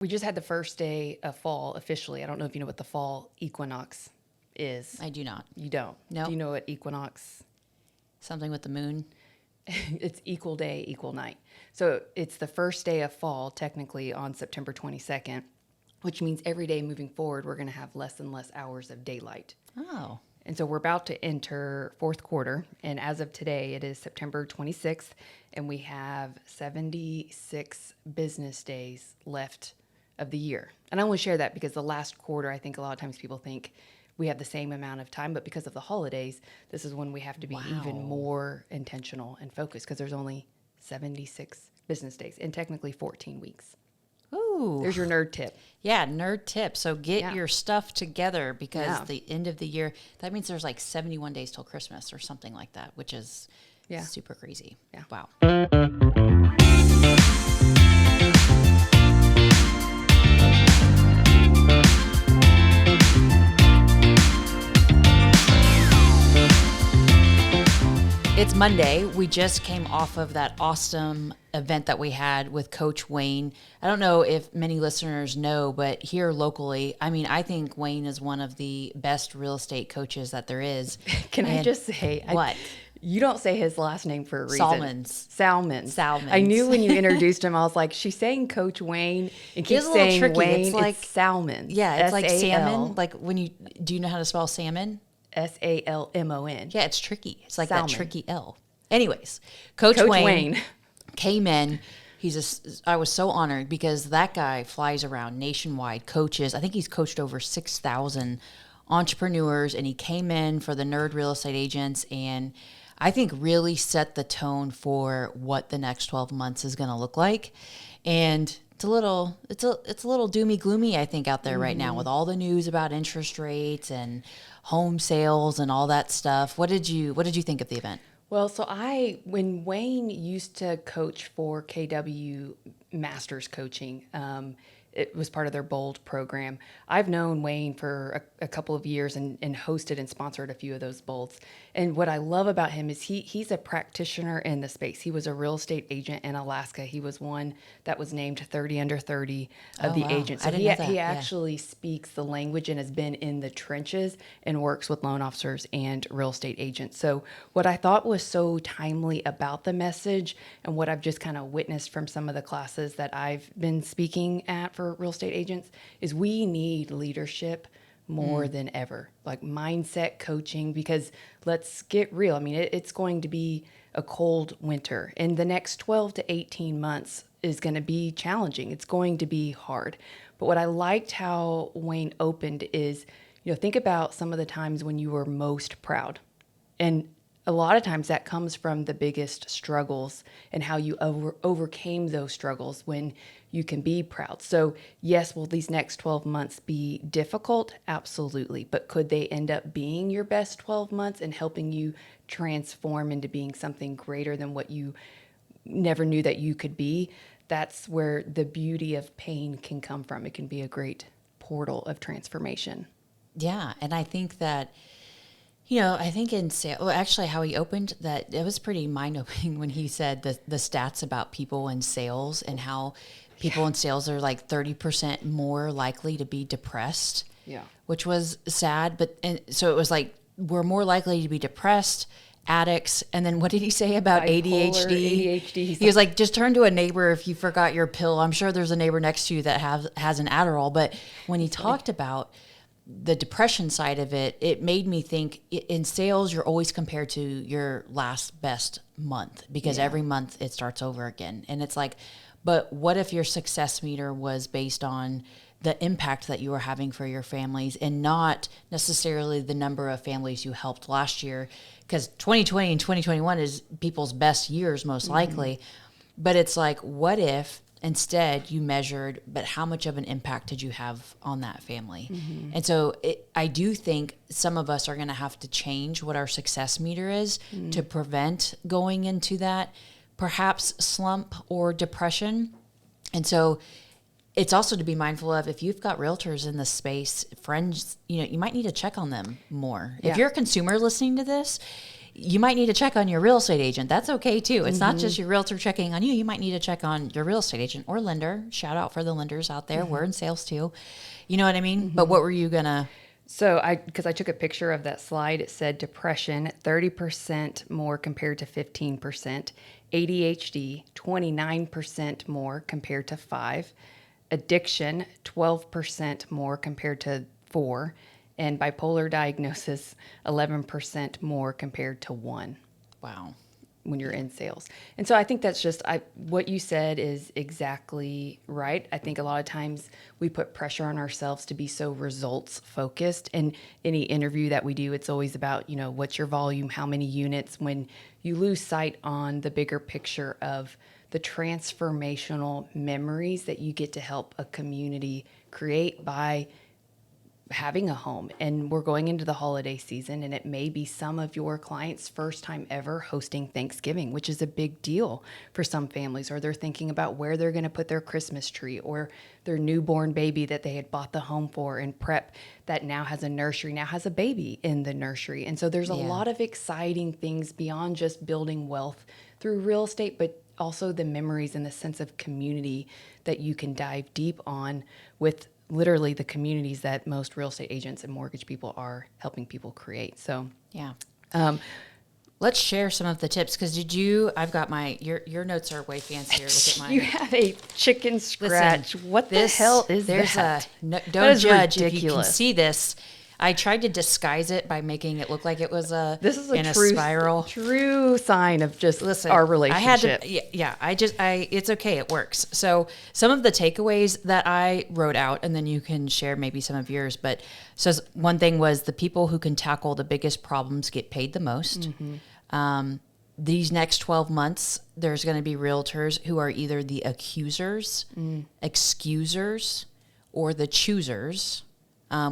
We just had the first day of fall officially. I don't know if you know what the fall equinox is. I do not. You don't? No. Do you know what equinox? Something with the moon? It's equal day, equal night. So it's the first day of fall, technically, on September 22nd, which means every day moving forward, we're going to have less and less hours of daylight. Oh. And so we're about to enter fourth quarter. And as of today, it is September 26th, and we have 76 business days left of the year. And I only share that because the last quarter, I think a lot of times people think we have the same amount of time, but because of the holidays, this is when we have to be even more intentional and focused because there's only 76 business days and technically 14 weeks. Ooh. There's your nerd tip. Yeah, nerd tip. So get your stuff together because the end of the year, that means there's like 71 days till Christmas or something like that, which is super crazy. Yeah. Wow. It's Monday. We just came off of that awesome event that we had with Coach Wayne. I don't know if many listeners know, but here locally, I mean, I think Wayne is one of the best real estate coaches that there is. Can I just say... What? You don't say his last name for a reason. Salmans. I knew when you introduced him, I was like, she's saying Coach Wayne and keeps saying tricky. Wayne. It's like Salmans. Yeah, it's like S-A-L. salmon. Like do you know how to spell salmon? Salmon. Yeah, it's tricky. It's like Salmon. that tricky L. Anyways, Coach Wayne came in. I was so honored because that guy flies around nationwide, coaches. I think he's coached over 6,000 entrepreneurs, and he came in for the Nerd Real Estate Agents, and I think really set the tone for what the next 12 months is going to look like. And it's a little doomy gloomy, I think, out there right now with all the news about interest rates and home sales and all that stuff. What did you think of the event? Well, so when Wayne used to coach for KW Masters Coaching, it was part of their Bold program. I've known Wayne for a couple of years and hosted and sponsored a few of those Bolds. And what I love about him is he's a practitioner in the space. He was a real estate agent in Alaska. He was one that was named 30 under 30 of the agents. So he actually speaks the language and has been in the trenches and works with loan officers and real estate agents. So what I thought was so timely about the message and what I've just kind of witnessed from some of the classes that I've been speaking at for real estate agents is we need leadership more than ever, like mindset coaching, because let's get real. I mean, it's going to be a cold winter, and the next 12 to 18 months is going to be challenging. It's going to be hard. But what I liked how Wayne opened is, think about some of the times when you were most proud. And a lot of times that comes from the biggest struggles and how you overcame those struggles when you can be proud. So yes, will these next 12 months be difficult? Absolutely. But could they end up being your best 12 months and helping you transform into being something greater than what you never knew that you could be? That's where the beauty of pain can come from. It can be a great portal of transformation. Yeah. And I think that, I think in sales, actually how he opened that, it was pretty mind-opening when he said the stats about people in sales and how people in sales are like 30% more likely to be depressed, which was sad. So it was like, we're more likely to be depressed, addicts. And then what did he say about ADHD? He was like, just turn to a neighbor if you forgot your pill. I'm sure there's a neighbor next to you that has an Adderall. But when he talked about the depression side of it, it made me think in sales, you're always compared to your last best month because every month it starts over again. And it's like, but what if your success meter was based on the impact that you were having for your families and not necessarily the number of families you helped last year? Because 2020 and 2021 is people's best years, most likely. But it's like, what if instead you measured, but how much of an impact did you have on that family? And so I do think some of us are going to have to change what our success meter is to prevent going into that perhaps slump or depression. And so it's also to be mindful of, if you've got realtors in the space, friends, you might need to check on them more. If you're a consumer listening to this, you might need to check on your real estate agent. That's okay too. It's not just your realtor checking on you. You might need to check on your real estate agent or lender. Shout out for the lenders out there. We're in sales too. You know what I mean? But what were you gonna? So because I took a picture of that slide, it said depression, 30% more compared to 15%, ADHD, 29% more compared to 5, addiction, 12% more compared to 4, and bipolar diagnosis, 11% more compared to 1 Wow. when you're in sales. And so I think that's just what you said is exactly right. I think a lot of times we put pressure on ourselves to be so results focused. And any interview that we do, it's always about, what's your volume, how many units, when you lose sight on the bigger picture of the transformational memories that you get to help a community create by having a home. And we're going into the holiday season, and it may be some of your clients' first time ever hosting Thanksgiving, which is a big deal for some families, or they're thinking about where they're going to put their Christmas tree, or their newborn baby that they had bought the home for and prep that now has a nursery, now has a baby in the nursery. And so there's a lot of exciting things beyond just building wealth through real estate, but also the memories and the sense of community that you can dive deep on with literally the communities that most real estate agents and mortgage people are helping people create. So, yeah. Let's share some of the tips, because I've got your notes are way fancier. Look at mine. You have a chicken scratch. Listen, what the hell is that? Don't judge ridiculous. If you can see this. I tried to disguise it by making it look like it was this is a spiral. True sign of just our relationship. It's okay. It works. So some of the takeaways that I wrote out, and then you can share maybe some of yours. But so one thing was the people who can tackle the biggest problems get paid the most. These next 12 months, there's going to be realtors who are either the accusers, excusers, or the choosers.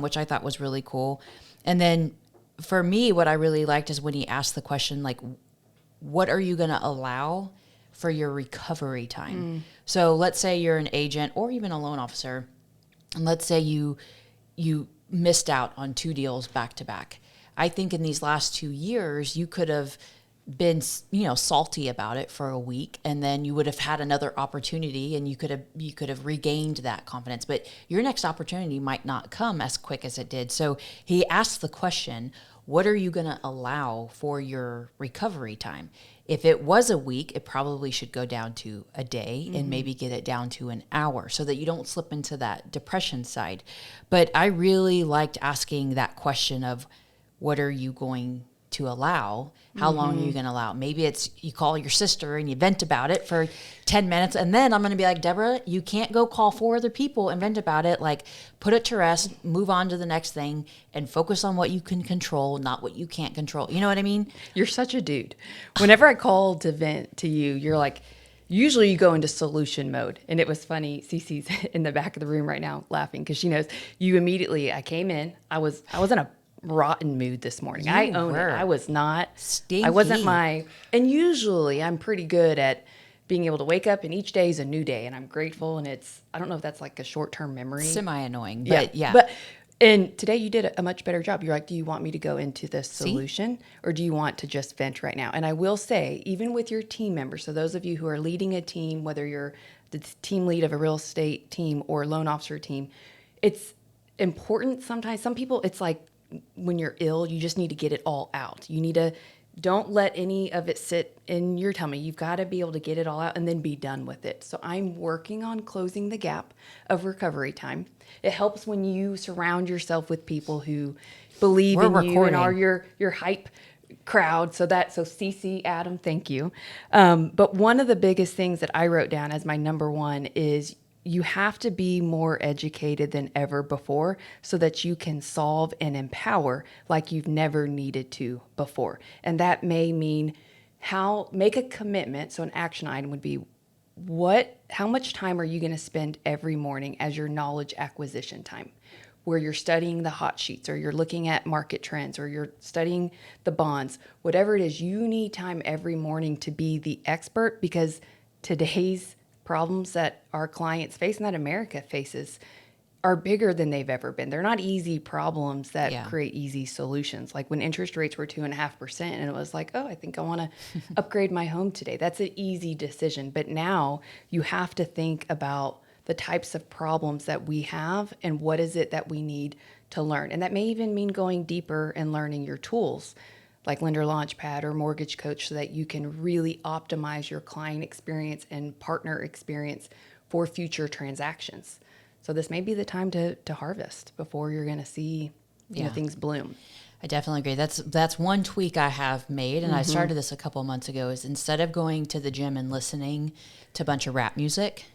Which I thought was really cool. And then for me, what I really liked is when he asked the question, like, what are you going to allow for your recovery time? So let's say you're an agent or even a loan officer, and let's say you missed out on 2 deals back to back. I think in these last 2 years, you could have been, salty about it for a week, and then you would have had another opportunity, and you could have regained that confidence. But your next opportunity might not come as quick as it did. So he asked the question, what are you going to allow for your recovery time? If it was a week, it probably should go down to a day and maybe get it down to an hour so that you don't slip into that depression side. But I really liked asking that question of, what are you going to allow? How long are you going to allow? Maybe it's you call your sister and you vent about it for 10 minutes. And then I'm going to be like, Deborah, you can't go call 4 other people and vent about it. Like, put it to rest, move on to the next thing, and focus on what you can control, not what you can't control. You know what I mean? You're such a dude. Whenever I call to vent to you, you're like, usually you go into solution mode. And it was funny. Cece's in the back of the room right now laughing because she knows you immediately, I came in, I was in a rotten mood this morning. I own it. I was not stinky. I wasn't and usually I'm pretty good at being able to wake up and each day is a new day and I'm grateful, and I don't know if that's like a short-term memory. Semi-annoying, but yeah. And today you did a much better job. You're like, do you want me to go into this solution or do you want to just vent right now? And I will say, even with your team members, so those of you who are leading a team, whether you're the team lead of a real estate team or loan officer team, it's important sometimes. Some people, it's like, when you're ill, you just need to get it all out. You need to, don't let any of it sit in your tummy. You've got to be able to get it all out and then be done with it. So I'm working on closing the gap of recovery time. It helps when you surround yourself with people who believe in you and are your hype crowd. So Cece, Adam, thank you. But one of the biggest things that I wrote down as my number one is you have to be more educated than ever before so that you can solve and empower like you've never needed to before. And that may mean make a commitment. So an action item would be, how much time are you going to spend every morning as your knowledge acquisition time, where you're studying the hot sheets or you're looking at market trends or you're studying the bonds, whatever it is, you need time every morning to be the expert, because today's problems that our clients face and that America faces, are bigger than they've ever been. They're not easy problems that Yeah. create easy solutions. Like when interest rates were 2.5%, and it was like, oh, I think I want to upgrade my home today. That's an easy decision. But now you have to think about the types of problems that we have and what is it that we need to learn. And that may even mean going deeper and learning your tools like Lender Launchpad or Mortgage Coach so that you can really optimize your client experience and partner experience for future transactions. So this may be the time to harvest before you're going to see things bloom. I definitely agree. That's one tweak I have made, and I started this a couple of months ago, is instead of going to the gym and listening to a bunch of rap music,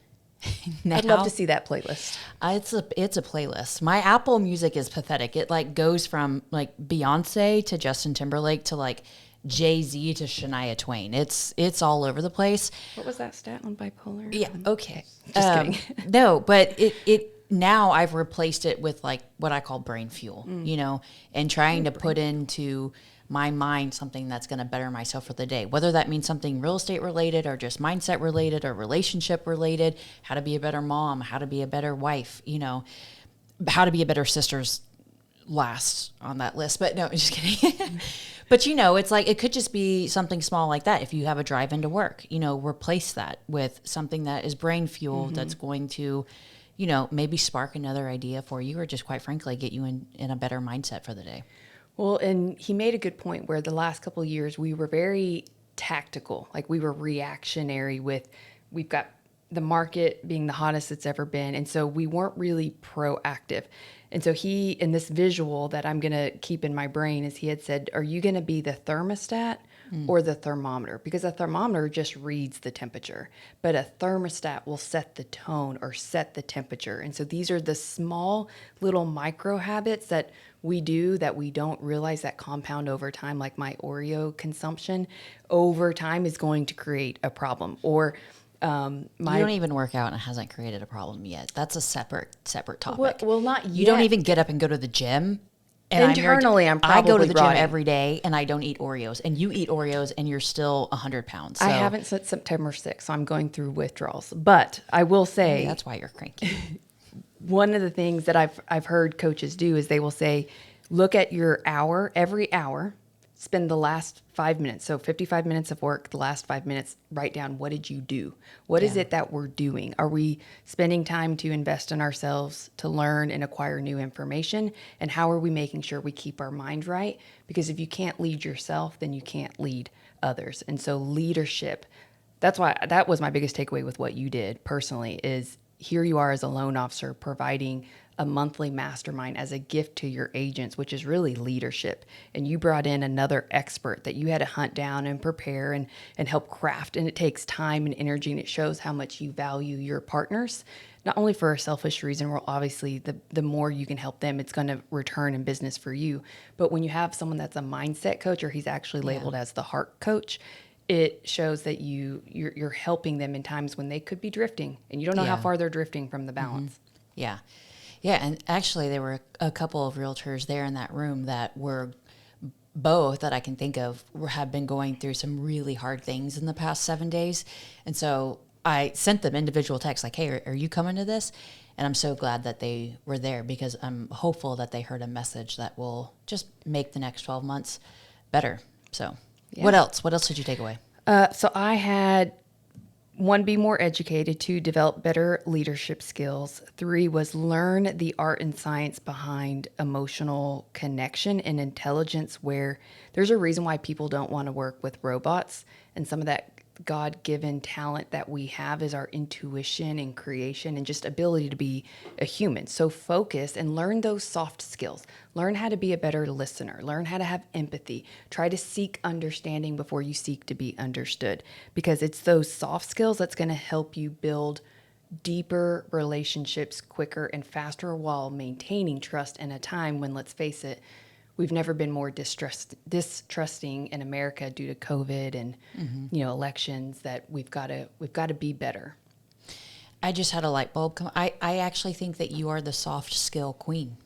now, I'd love to see that playlist. it's a playlist. My Apple Music is pathetic. It like goes from like Beyonce to Justin Timberlake to like Jay-Z to Shania Twain. It's all over the place. What was that stat on bipolar? Yeah. Okay. Just kidding. No, but it now I've replaced it with like what I call brain fuel, and trying to put into my mind something that's going to better myself for the day, whether that means something real estate related or just mindset related or relationship related, how to be a better mom, how to be a better wife, how to be a better sister's last on that list. But no, just kidding. But it's like, it could just be something small like that. If you have a drive into work, replace that with something that is brain fuel that's going to, maybe spark another idea for you or just quite frankly, get you in a better mindset for the day. Well, and he made a good point where the last couple of years we were very tactical, like we were reactionary we've got the market being the hottest it's ever been. And so we weren't really proactive. And so he, in this visual that I'm going to keep in my brain, is he had said, are you going to be the thermostat or the thermometer? Because a thermometer just reads the temperature, but a thermostat will set the tone or set the temperature. And so these are the small little micro habits that we do that we don't realize that compound over time, like my Oreo consumption over time is going to create a problem. Or you don't even work out and it hasn't created a problem yet. That's a separate topic. Well, not yet. You don't even get up and go to the gym. And internally, I'm I go to the probably gym every day and I don't eat Oreos. And you eat Oreos and you're still 100 pounds. So I haven't since September 6th, so I'm going through withdrawals. But I will say that's why you're cranky. One of the things that I've heard coaches do is they will say, look at your hour, every hour, spend the last 5 minutes. So 55 minutes of work, the last 5 minutes, write down, what did you do? What is it that we're doing? Are we spending time to invest in ourselves, to learn and acquire new information? And how are we making sure we keep our mind right? Because if you can't lead yourself, then you can't lead others. And so leadership, that's why that was my biggest takeaway with what you did personally, is here you are as a loan officer providing a monthly mastermind as a gift to your agents, which is really leadership. And you brought in another expert that you had to hunt down and prepare and help craft. And it takes time and energy, and it shows how much you value your partners, not only for a selfish reason, well, obviously the more you can help them, it's going to return in business for you. But when you have someone that's a mindset coach, or he's actually labeled as the heart coach, it shows that you're helping them in times when they could be drifting, and you don't know how far they're drifting from the balance. Yeah. Yeah. And actually there were a couple of realtors there in that room that were both that I can think of have been going through some really hard things in the past 7 days. And so I sent them individual texts like, hey, are you coming to this? And I'm so glad that they were there, because I'm hopeful that they heard a message that will just make the next 12 months better. So what else? What else did you take away? So I had 1, be more educated. 2, develop better leadership skills. 3 was learn the art and science behind emotional connection and intelligence, where there's a reason why people don't want to work with robots. And some of that God-given talent that we have is our intuition and creation and just ability to be a human. So focus and learn those soft skills. Learn how to be a better listener. Learn how to have empathy. Try to seek understanding before you seek to be understood, because it's those soft skills that's going to help you build deeper relationships quicker and faster while maintaining trust in a time when, let's face it, we've never been more distrusting in America due to COVID and elections, that we've got to be better. I just had a light bulb come. I actually think that you are the soft skill queen.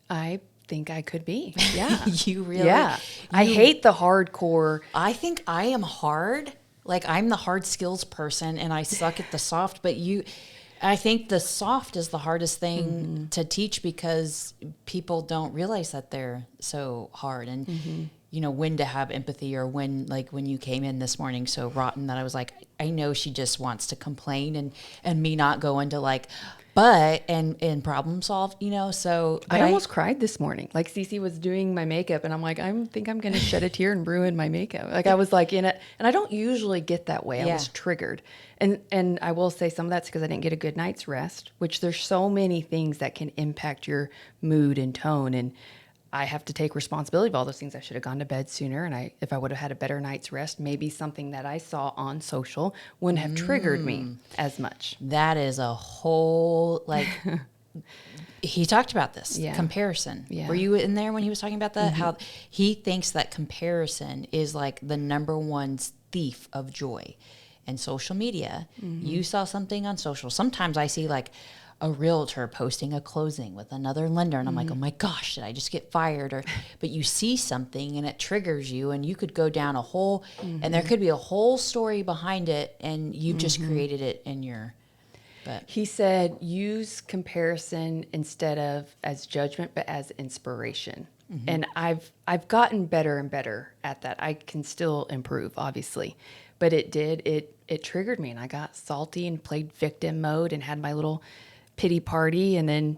I think I could be. Yeah. You really? Yeah. I hate the hardcore. I think I am hard. Like I'm the hard skills person and I suck at the soft, but I think the soft is the hardest thing to teach because people don't realize that they're so hard. And, you know, when to have empathy, or when, like when you came in this morning so rotten that I was like, I know she just wants to complain, and me not go into like, and problem solve, you know, so. I almost cried this morning. Like Cece was doing my makeup and I'm like, think I'm going to shed a tear and ruin my makeup. Like I was like in it, and I don't usually get that way. I was triggered. And I will say some of that's because I didn't get a good night's rest, which there's so many things that can impact your mood and tone. And I have to take responsibility of all those things. I should have gone to bed sooner. And if I would have had a better night's rest, maybe something that I saw on social wouldn't have triggered me as much. That is a whole, like, he talked about this comparison. Yeah. Were you in there when he was talking about that? How he thinks that comparison is like the number one thief of joy. And social media, you saw something on social. Sometimes I see like a realtor posting a closing with another lender, and I'm like, oh my gosh, did I just get fired? But you see something and it triggers you, and you could go down a whole, and there could be a whole story behind it, and you've just created it in your. But he said, use comparison instead of as judgment, but as inspiration. And I've gotten better and better at that. I can still improve, obviously, but it triggered me, and I got salty and played victim mode and had my little pity party, and then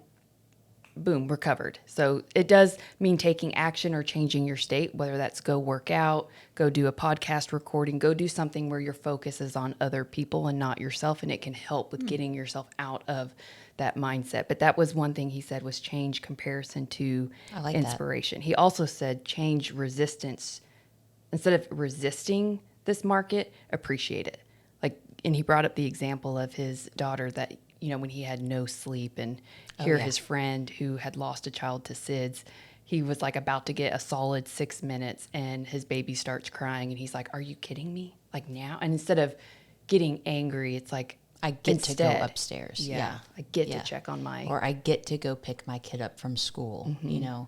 boom, recovered. So it does mean taking action or changing your state, whether that's go work out, go do a podcast recording, go do something where your focus is on other people and not yourself, and it can help with getting yourself out of that mindset. But that was one thing he said, was change comparison to inspiration. He also said change resistance. Instead of resisting this market, appreciate it. Like, and he brought up the example of his daughter that, you know, when he had no sleep, and his friend who had lost a child to SIDS, he was like about to get a solid 6 minutes and his baby starts crying, and he's like, are you kidding me? Like now? And instead of getting angry, it's like, I get to go upstairs. Yeah. I get to check on or I get to go pick my kid up from school, you know?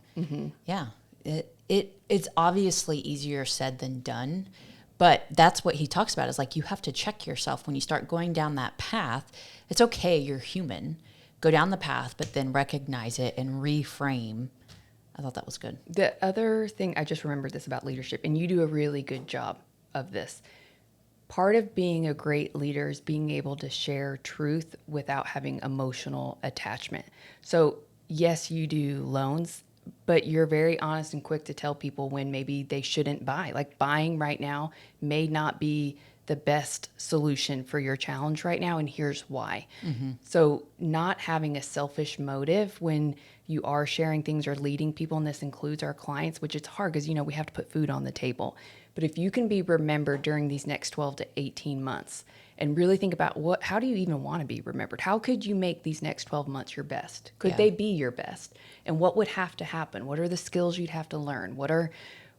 Yeah. It's obviously easier said than done. But that's what he talks about, is like, you have to check yourself when you start going down that path. It's okay, you're human. Go down the path, but then recognize it and reframe. I thought that was good. The other thing, I just remembered this about leadership, and you do a really good job of this. Part of being a great leader is being able to share truth without having emotional attachment. So yes, you do loans, but you're very honest and quick to tell people when maybe they shouldn't buy. Like, buying right now may not be the best solution for your challenge right now, and here's why. So not having a selfish motive when you are sharing things or leading people, and this includes our clients, which it's hard because, you know, we have to put food on the table. But if you can be remembered during these next 12 to 18 months and really think about how do you even want to be remembered? How could you make these next 12 months your best? Could they be your best? And what would have to happen? What are the skills you'd have to learn? What are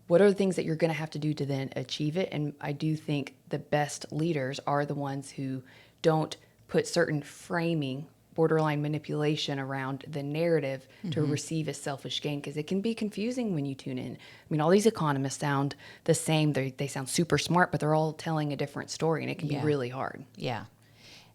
the things that you're going to have to do to then achieve it? And I do think the best leaders are the ones who don't put certain framing, borderline manipulation around the narrative to receive a selfish gain, because it can be confusing when you tune in. I mean, all these economists sound the same. They sound super smart, but they're all telling a different story, and it can be really hard. Yeah.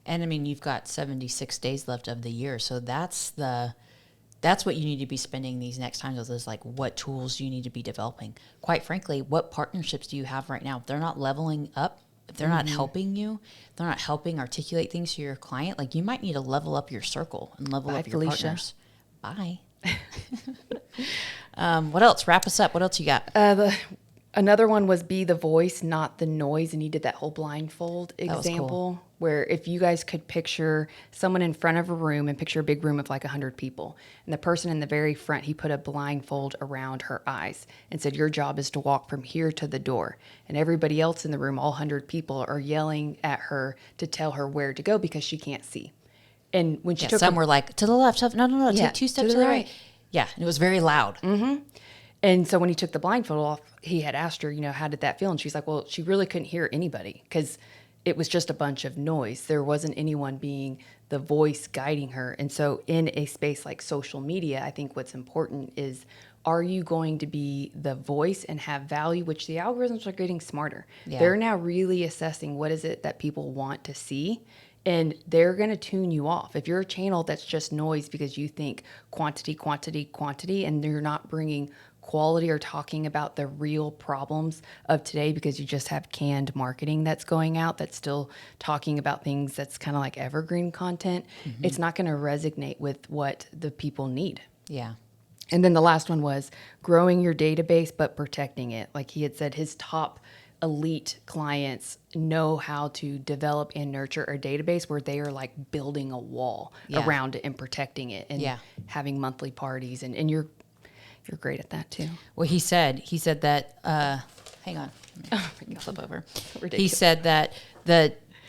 And I mean, you've got 76 days left of the year. So that's what you need to be spending these next times with, is like, what tools do you need to be developing? Quite frankly, what partnerships do you have right now? If they're not leveling up, if they're not helping you, if they're not helping articulate things to your client, like, you might need to level up your circle and level up your partners. Bye. What else? Wrap us up. What else you got? Another one was be the voice, not the noise. And he did that whole blindfold example. That was cool. Where if you guys could picture someone in front of a room, and picture a big room of like 100 people, and the person in the very front, he put a blindfold around her eyes and said, your job is to walk from here to the door. And everybody else in the room, all 100 people, are yelling at her to tell her where to go because she can't see. And when she took some were like, to the left, no, take 2 steps to the right. Yeah, and it was very loud. And so when he took the blindfold off, he had asked her, you know, how did that feel? And she's like, well, she really couldn't hear anybody because it was just a bunch of noise. There wasn't anyone being the voice guiding her. And so in a space like social media, I think what's important is, are you going to be the voice and have value, which the algorithms are getting smarter. They're now really assessing what is it that people want to see. And they're going to tune you off. If you're a channel that's just noise because you think quantity, quantity, quantity, and you're not bringing quality or talking about the real problems of today because you just have canned marketing that's going out that's still talking about things that's kind of like evergreen content, it's not going to resonate with what the people need. Yeah. And then the last one was growing your database, but protecting it. Like he had said, his top elite clients know how to develop and nurture a database where they are like building a wall around it and protecting it and having monthly parties. And you're great at that too. Well, he said that, hang on, Oh my God. flip over. Ridiculous. He said that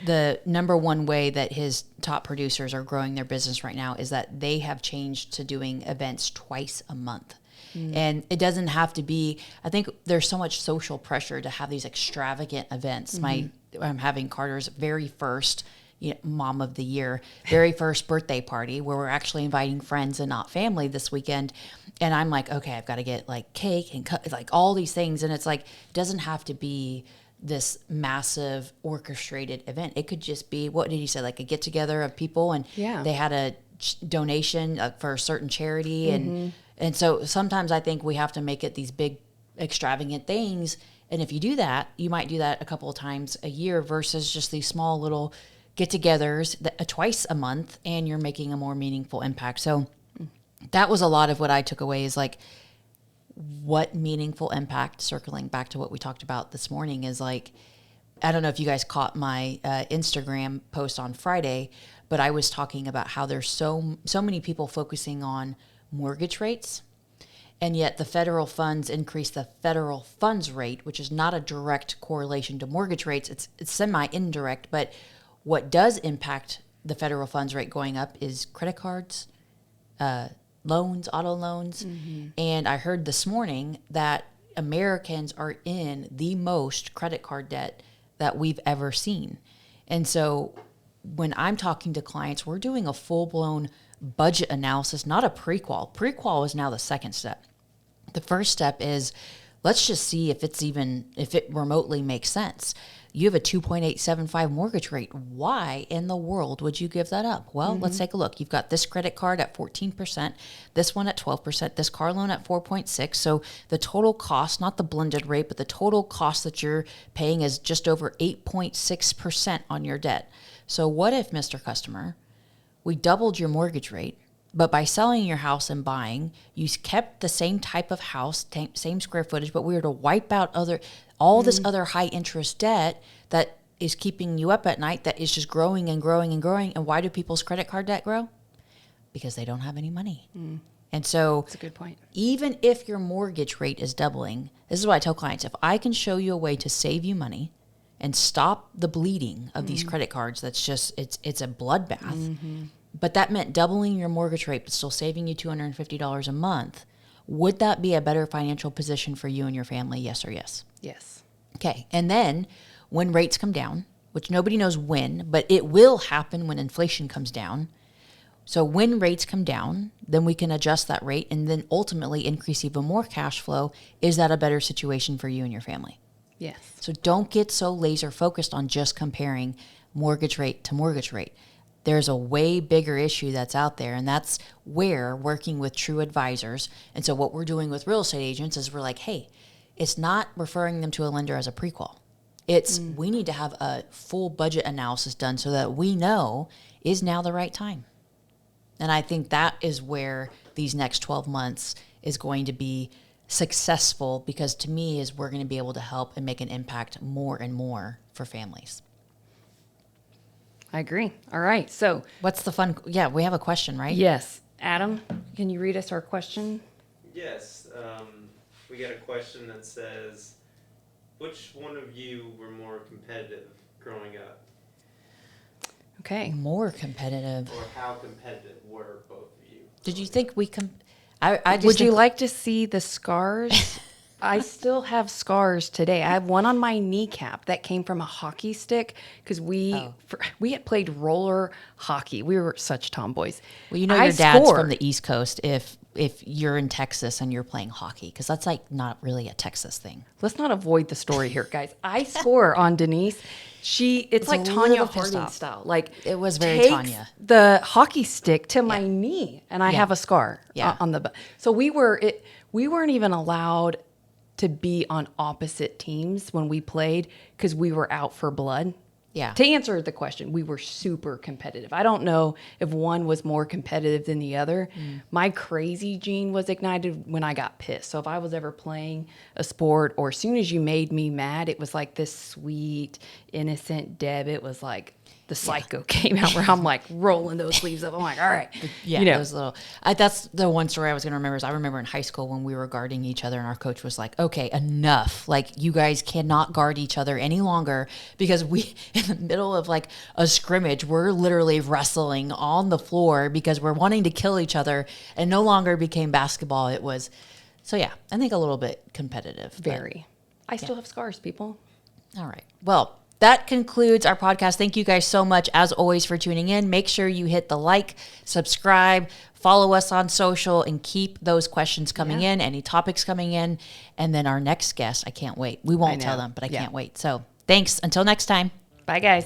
the number one way that his top producers are growing their business right now is that they have changed to doing events twice a month. And it doesn't have to be, I think there's so much social pressure to have these extravagant events. I'm having Carter's very first mom of the year, very first birthday party where we're actually inviting friends and not family this weekend. And I'm like, okay, I've got to get like cake and like all these things. And it's like, it doesn't have to be this massive orchestrated event. It could just be, what did he say? Like a get together of people and they had a donation for a certain charity. And so sometimes I think we have to make it these big extravagant things. And if you do that, you might do that a couple of times a year versus just these small little get-togethers twice a month, and you're making a more meaningful impact. So that was a lot of what I took away is like, what meaningful impact, circling back to what we talked about this morning, is like, I don't know if you guys caught my Instagram post on Friday, but I was talking about how there's so many people focusing on mortgage rates, and yet the federal funds increase the federal funds rate, which is not a direct correlation to mortgage rates. It's semi-indirect, but what does impact the federal funds rate going up is credit cards, loans, auto loans. And I heard this morning that Americans are in the most credit card debt that we've ever seen. And so when I'm talking to clients, we're doing a full-blown budget analysis, not a pre-qual. Pre-qual is now the second step. The first step is, let's just see if it remotely makes sense. You have a 2.875 mortgage rate. Why in the world would you give that up? Well, let's take a look. You've got this credit card at 14%, this one at 12%, this car loan at 4.6%. So the total cost, not the blended rate, but the total cost that you're paying is just over 8.6% on your debt. So what if, Mr. Customer, we doubled your mortgage rate, but by selling your house and buying, you kept the same type of house, same square footage, but we were to wipe out all this other high interest debt that is keeping you up at night, that is just growing and growing and growing. And why do people's credit card debt grow? Because they don't have any money. And so That's a good point. Even if your mortgage rate is doubling, this is what I tell clients, if I can show you a way to save you money and stop the bleeding of these credit cards, that's just, it's a bloodbath. But that meant doubling your mortgage rate, but still saving you $250 a month. Would that be a better financial position for you and your family? Yes or yes? Yes. Okay. And then when rates come down, which nobody knows when, but it will happen when inflation comes down. So when rates come down, then we can adjust that rate and then ultimately increase even more cash flow. Is that a better situation for you and your family? Yes. So don't get so laser focused on just comparing mortgage rate to mortgage rate. There's a way bigger issue that's out there, and that's where working with true advisors. And so what we're doing with real estate agents is we're like, hey, it's not referring them to a lender as a pre-qual. It's we need to have a full budget analysis done so that we know, is now the right time? And I think that is where these next 12 months is going to be successful, because to me is we're going to be able to help and make an impact more and more for families. I agree. All right. So, What's the fun? Yeah, we have a question, right? yes. Adam, can you read us our question? Yes, we got a question that says, which one of you were more competitive growing up? Okay. More competitive. Or how competitive were both of you? Did you think we I just Would you think- like to see the scars? I still have scars today. I have one on my kneecap that came from a hockey stick because we had played roller hockey. We were such tomboys. Well, you know your dad's from the East Coast if you're in Texas and you're playing hockey, because that's like not really a Texas thing. Let's not avoid the story here, guys. I score on Denise. It's like a Tanya little pissed Harding off. style. Like It was very takes Tanya. the hockey stick to my Yeah. knee, and I Yeah. have a scar Yeah. on the butt. So we weren't even allowed to be on opposite teams when we played because we were out for blood. Yeah. To answer the question, we were super competitive. I don't know if one was more competitive than the other. My crazy gene was ignited when I got pissed. So if I was ever playing a sport, or as soon as you made me mad, it was like this sweet, innocent Deb. It was like the psycho came out where I'm like rolling those sleeves up. I'm like, all right. Yeah, You know. those little. That's the one story I was going to remember. Is I remember in high school when we were guarding each other, and our coach was like, "Okay, enough! Like, you guys cannot guard each other any longer because we, in the middle of like a scrimmage, we're literally wrestling on the floor because we're wanting to kill each other, and no longer became basketball. It was, so yeah, I think a little bit competitive. but- Very. I still have scars, people. All right. Well, that concludes our podcast. Thank you guys so much, as always, for tuning in. Make sure you hit the like, subscribe, follow us on social, and keep those questions coming in, any topics coming in. And then our next guest, I can't wait. We won't tell know. them, but I Yeah. can't wait. So thanks. Until next time. Bye, guys.